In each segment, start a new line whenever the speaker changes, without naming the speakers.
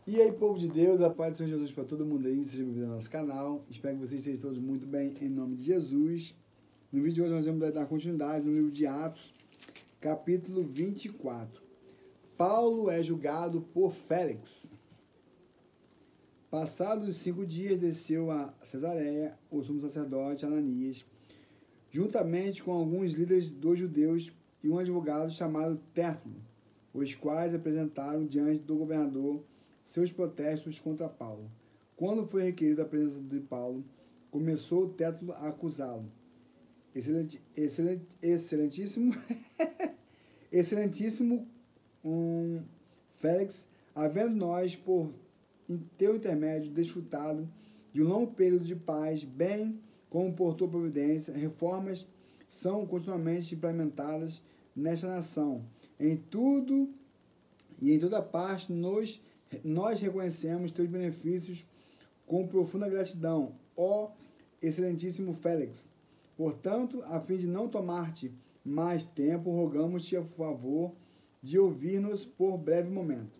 E aí, povo de Deus, a paz do Senhor Jesus para todo mundo aí, seja bem-vindo ao nosso canal. Espero que vocês estejam todos muito bem, em nome de Jesus. No vídeo de hoje nós vamos dar continuidade no livro de Atos, capítulo 24. Paulo é julgado por Félix. Passados 5 dias, desceu a Cesareia o sumo sacerdote Ananias, juntamente com alguns líderes dos judeus e um advogado chamado Tértulo, os quais apresentaram diante do governador seus protestos contra Paulo. Quando foi requerido a presença de Paulo, começou o Tértulo a acusá-lo. Excelentíssimo Félix, havendo nós, por teu intermédio, desfrutado de um longo período de paz, bem como por tua providência, reformas são continuamente implementadas nesta nação. Em tudo e em toda parte nós reconhecemos teus benefícios com profunda gratidão, ó excelentíssimo Félix. Portanto, a fim de não tomar-te mais tempo, rogamos-te a favor de ouvir-nos por breve momento.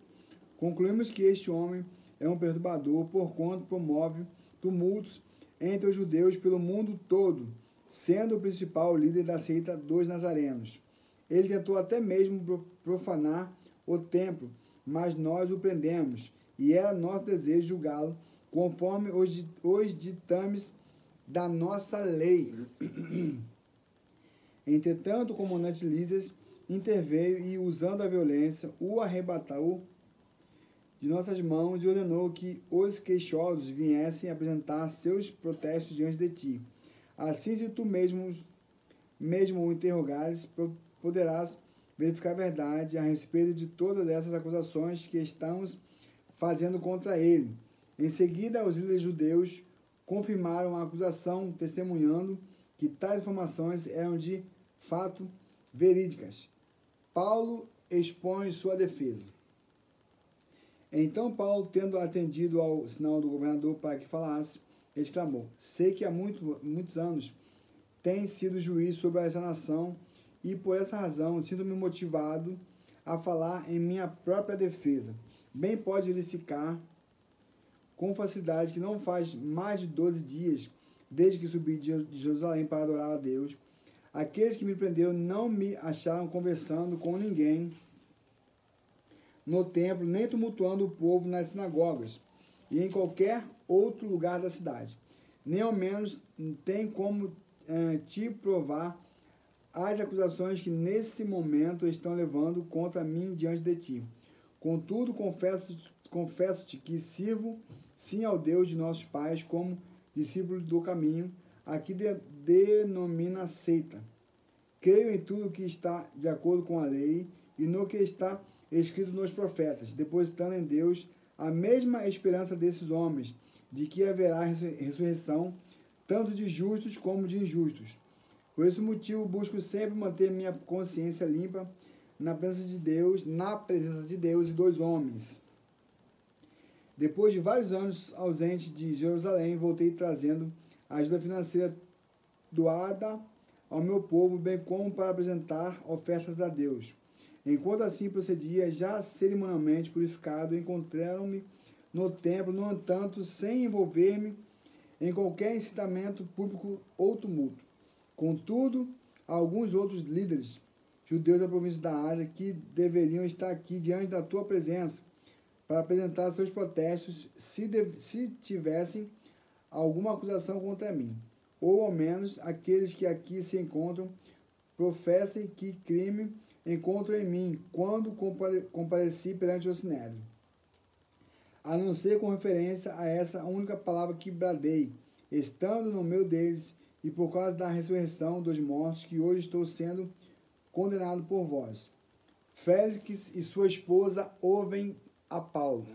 Concluímos que este homem é um perturbador, porquanto promove tumultos entre os judeus pelo mundo todo, sendo o principal líder da seita dos nazarenos. Ele tentou até mesmo profanar o templo, mas nós o prendemos, e era nosso desejo julgá-lo conforme os ditames da nossa lei. Entretanto, o comandante Lísias interveio e, usando a violência, o arrebatou de nossas mãos e ordenou que os queixosos viessem apresentar seus protestos diante de ti. Assim, se tu mesmo o interrogares, poderás verificar a verdade a respeito de todas essas acusações que estamos fazendo contra ele. Em seguida, os líderes judeus confirmaram a acusação, testemunhando que tais informações eram de fato verídicas. Paulo expõe sua defesa. Então Paulo, tendo atendido ao sinal do governador para que falasse, exclamou: sei que há muitos anos tem sido juiz sobre essa nação, e por essa razão sinto-me motivado a falar em minha própria defesa. Bem pode verificar com facilidade que não faz mais de 12 dias desde que subi de Jerusalém para adorar a Deus. Aqueles que me prenderam não me acharam conversando com ninguém no templo, nem tumultuando o povo nas sinagogas e em qualquer outro lugar da cidade. Nem ao menos tem como te provar as acusações que nesse momento estão levando contra mim diante de ti. Contudo, confesso-te que sirvo sim ao Deus de nossos pais como discípulo do caminho, aqui denomina seita. Creio em tudo que está de acordo com a lei e no que está escrito nos profetas, depositando em Deus a mesma esperança desses homens, de que haverá ressurreição, tanto de justos como de injustos. Por esse motivo, busco sempre manter minha consciência limpa na presença de Deus e dos homens. Depois de vários anos ausente de Jerusalém, voltei trazendo a ajuda financeira doada ao meu povo, bem como para apresentar ofertas a Deus. Enquanto assim procedia, já cerimonialmente purificado, encontraram-me no templo, no entanto, sem envolver-me em qualquer incitamento público ou tumulto. Contudo, alguns outros líderes judeus da província da Ásia que deveriam estar aqui diante da tua presença para apresentar seus protestos se tivessem alguma acusação contra mim, ou ao menos aqueles que aqui se encontram professem que crime encontram em mim quando compareci perante o Sinédrio, a não ser com referência a essa única palavra que bradei, estando no meio deles, e por causa da ressurreição dos mortos, que hoje estou sendo condenado por vós. Félix e sua esposa ouvem a Paulo.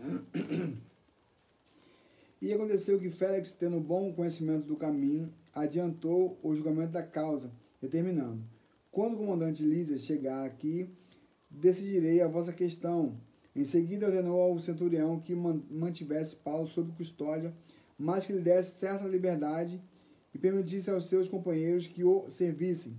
E aconteceu que Félix, tendo bom conhecimento do caminho, adiantou o julgamento da causa, determinando: quando o comandante Lísias chegar aqui, decidirei a vossa questão. Em seguida ordenou ao centurião que mantivesse Paulo sob custódia, mas que lhe desse certa liberdade e permitisse aos seus companheiros que o servissem.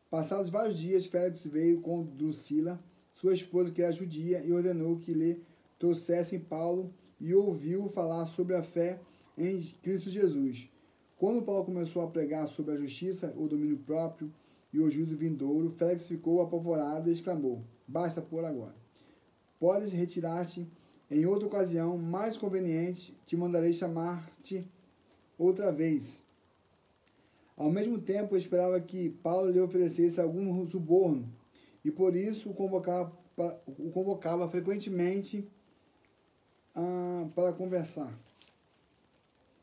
Passados vários dias, Félix veio com Drusila, sua esposa, que era judia, e ordenou que lhe trouxessem Paulo e ouviu falar sobre a fé em Cristo Jesus. Quando Paulo começou a pregar sobre a justiça, o domínio próprio e o juízo vindouro, Félix ficou apavorado e exclamou: basta por agora. Podes retirar-te em outra ocasião mais conveniente, te mandarei chamar-te outra vez. Ao mesmo tempo, esperava que Paulo lhe oferecesse algum suborno, e por isso o convocava frequentemente para conversar.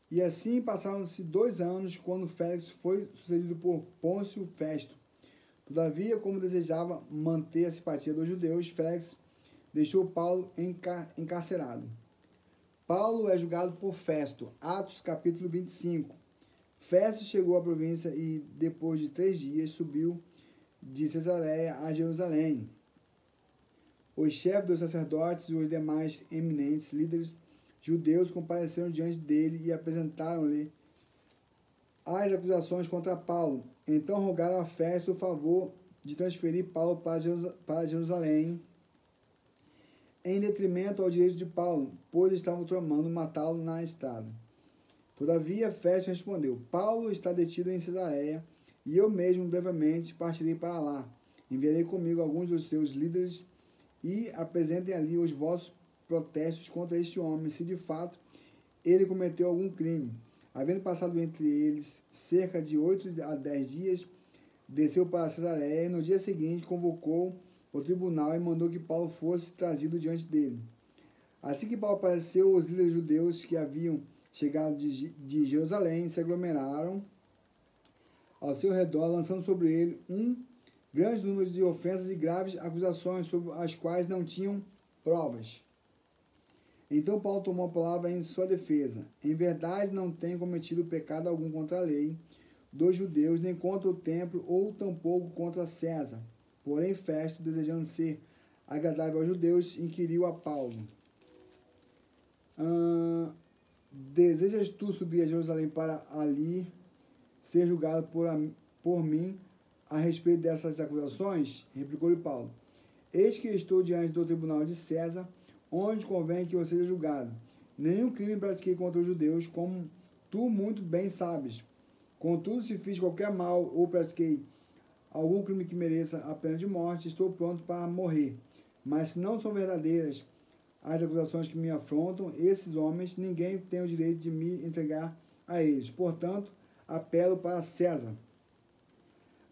E assim passaram-se 2 anos, quando Félix foi sucedido por Pôncio Festo. Todavia, como desejava manter a simpatia dos judeus, Félix deixou Paulo encarcerado. Paulo é julgado por Festo. Atos capítulo 25. Festo chegou à província e, depois de 3 dias, subiu de Cesareia a Jerusalém. Os chefes dos sacerdotes e os demais eminentes líderes judeus compareceram diante dele e apresentaram-lhe as acusações contra Paulo. Então rogaram a Festo o favor de transferir Paulo para Jerusalém, em detrimento ao direito de Paulo, pois estavam tramando matá-lo na estrada. Todavia, Festo respondeu: Paulo está detido em Cesareia, e eu mesmo brevemente partirei para lá. Enviarei comigo alguns dos seus líderes e apresentem ali os vossos protestos contra este homem, se de fato ele cometeu algum crime. Havendo passado entre eles cerca de 8 a 10 dias, desceu para Cesareia e no dia seguinte convocou o tribunal e mandou que Paulo fosse trazido diante dele. Assim que Paulo apareceu, os líderes judeus que haviam chegado de Jerusalém se aglomeraram ao seu redor, lançando sobre ele um grande número de ofensas e graves acusações sobre as quais não tinham provas. Então Paulo tomou a palavra em sua defesa. Em verdade, não tenho cometido pecado algum contra a lei dos judeus, nem contra o templo, ou tampouco contra César. Porém, Festo, desejando ser agradável aos judeus, inquiriu a Paulo: desejas tu subir a Jerusalém para ali ser julgado por mim a respeito dessas acusações? Replicou-lhe Paulo: eis que estou diante do tribunal de César, onde convém que eu seja julgado. Nenhum crime pratiquei contra os judeus, como tu muito bem sabes. Contudo, se fiz qualquer mal ou pratiquei algum crime que mereça a pena de morte, estou pronto para morrer. Mas se não são verdadeiras as acusações que me afrontam, esses homens, ninguém tem o direito de me entregar a eles. Portanto, apelo para César.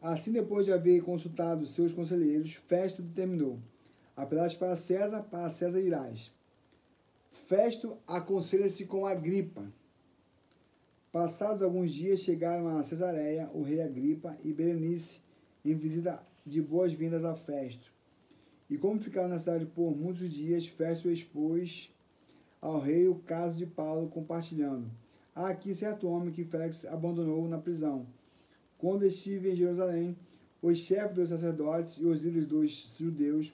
Assim, depois de haver consultado seus conselheiros, Festo determinou: apelaste para César irás. Festo aconselha-se com Agripa. Passados alguns dias, chegaram a Cesareia o rei Agripa e Berenice em visita de boas-vindas a Festo. E como ficaram na cidade por muitos dias, Festo expôs ao rei o caso de Paulo, compartilhando: há aqui certo homem que Félix abandonou na prisão. Quando estive em Jerusalém, os chefes dos sacerdotes e os líderes dos judeus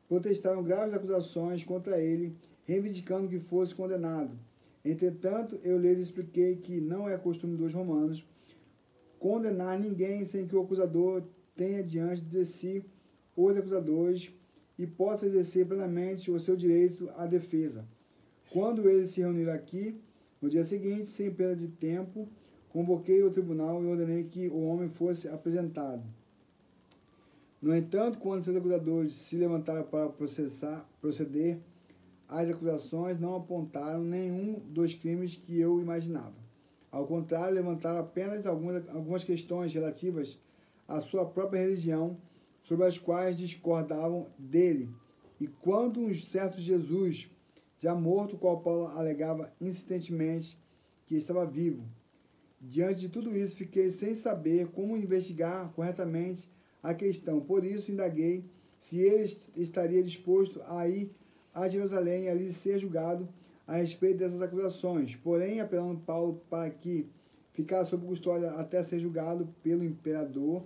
protestaram graves acusações contra ele, reivindicando que fosse condenado. Entretanto, eu lhes expliquei que não é costume dos romanos condenar ninguém sem que o acusador tenha diante de si os acusadores e possa exercer plenamente o seu direito à defesa. Quando eles se reuniram aqui, no dia seguinte, sem perda de tempo, convoquei o tribunal e ordenei que o homem fosse apresentado. No entanto, quando seus acusadores se levantaram para proceder, as acusações não apontaram nenhum dos crimes que eu imaginava. Ao contrário, levantaram apenas algumas questões relativas à sua própria religião, sobre as quais discordavam dele, e quando um certo Jesus, já morto, qual Paulo alegava insistentemente que estava vivo. Diante de tudo isso, fiquei sem saber como investigar corretamente a questão. Por isso, indaguei se ele estaria disposto a ir a Jerusalém e ali ser julgado a respeito dessas acusações. Porém, apelando Paulo para que ficasse sob custódia até ser julgado pelo imperador,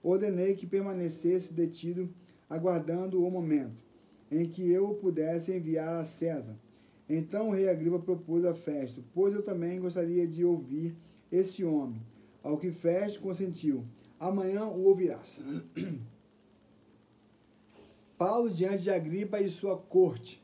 ordenei que permanecesse detido, aguardando o momento em que eu o pudesse enviar a César. Então o rei Agripa propôs a Festo: pois eu também gostaria de ouvir esse homem. Ao que Festo consentiu: amanhã o ouvirás. Paulo diante de Agripa e sua corte.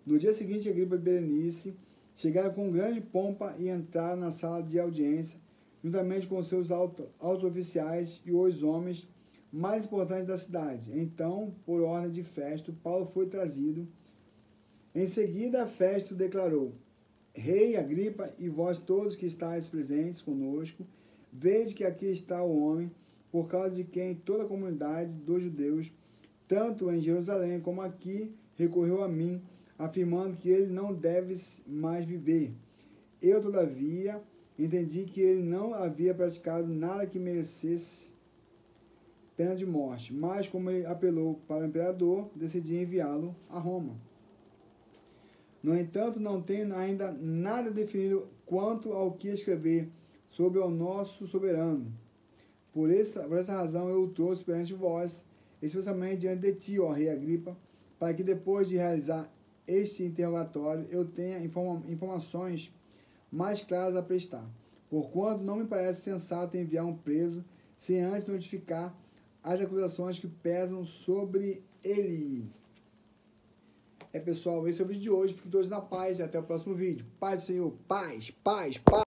No dia seguinte, Agripa e Berenice chegaram com grande pompa e entraram na sala de audiência, juntamente com seus altos oficiais e os homens mais importantes da cidade. Então, por ordem de Festo, Paulo foi trazido. Em seguida, Festo declarou: Rei Agripa e vós todos que estáis presentes conosco, vede que aqui está o homem, por causa de quem toda a comunidade dos judeus, tanto em Jerusalém como aqui, recorreu a mim, afirmando que ele não deve mais viver. Eu, todavia, entendi que ele não havia praticado nada que merecesse pena de morte, mas como ele apelou para o imperador, decidi enviá-lo a Roma. No entanto, não tenho ainda nada definido quanto ao que escrever sobre o nosso soberano. Por essa razão eu o trouxe perante vós, especialmente diante de ti, ó rei Agripa, para que depois de realizar este interrogatório eu tenha informações mais claras a prestar. Porquanto não me parece sensato enviar um preso sem antes notificar as acusações que pesam sobre ele. Pessoal, esse é o vídeo de hoje. Fiquem todos na paz e até o próximo vídeo. Paz do Senhor. Paz, paz, paz.